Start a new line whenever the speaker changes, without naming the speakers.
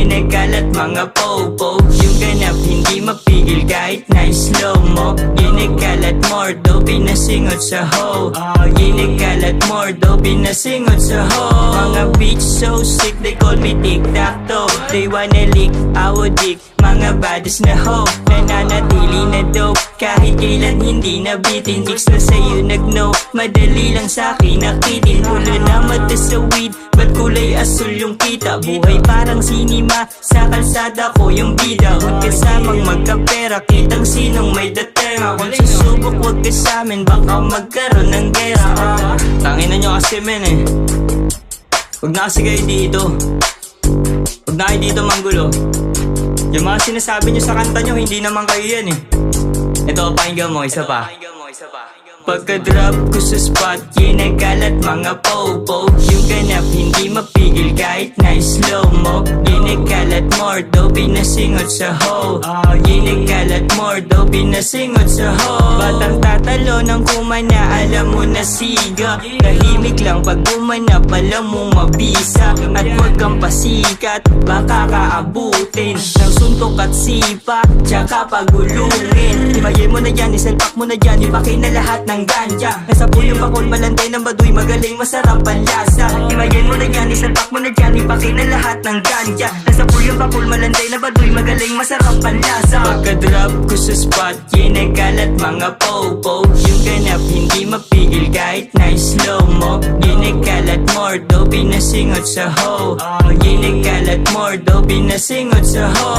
ginagalat mga popo. Yung ganap hindi mapigil kahit na slow mo. Ginagalat more daw pinasingot sa ho. Ginagalat more daw pinasingot sa ho. Mga bitch so sick they call me tic-tac-toe. They wanna lick our dick, mga baddest na ho. Nananatili na dope kahit kailan hindi nabitin. Chicks na sa'yo nag-no, madali lang sa'kin nakitin. Ulo na mata sa weed, ba't kulay asul yung kita? Buhay parang sinima, sa kalsada ko yung bida. Huwag kasamang magkapera, kitang sinong may datera. Kung susubok huwag ka sa'min, baka magkaroon ng gera. Tangina nyo kasi men eh. Huwag na kasi kayo dito. Huwag na kayo dito manggulo. Yung mga sinasabi nyo sa kanta nyo, hindi naman kayo yan eh. Ito, pakinggan mo, isa pa. Pagka-drop ko sa spot, ginagalat mga popo. Yung ganap hindi mapigil kahit na slow mo. Ginagalat more daw pinasingot sa ho. Ginagalat more daw pinasingot sa ho. Batang tatalo ng kumana, alam mo na siga. Tahimik lang pag gumanap, alam mo mabisa. At huwag kang pasikat, baka kaabutin ng suntok at sipa, tsaka pagulungin. Ibayin mo na yan, isalpak mo na yan, ipakin na lahat ng ganja. Nasa puyo bakol, malantay ng baduy, magaling masarap ang lasa. Ibayin mo na yan, isalpak mo na yan, ipakin na lahat ng ganja. Nasa puyo bakol, malantay ng baduy, magaling masarap ang lasa. Pagka-drop ko sa spot, ginagalat mga popo. Yung ganap hindi mapigil kahit na slow mo. Ginagalat more daw pinasingot sa ho. Ginagalat more daw pinasingot sa ho.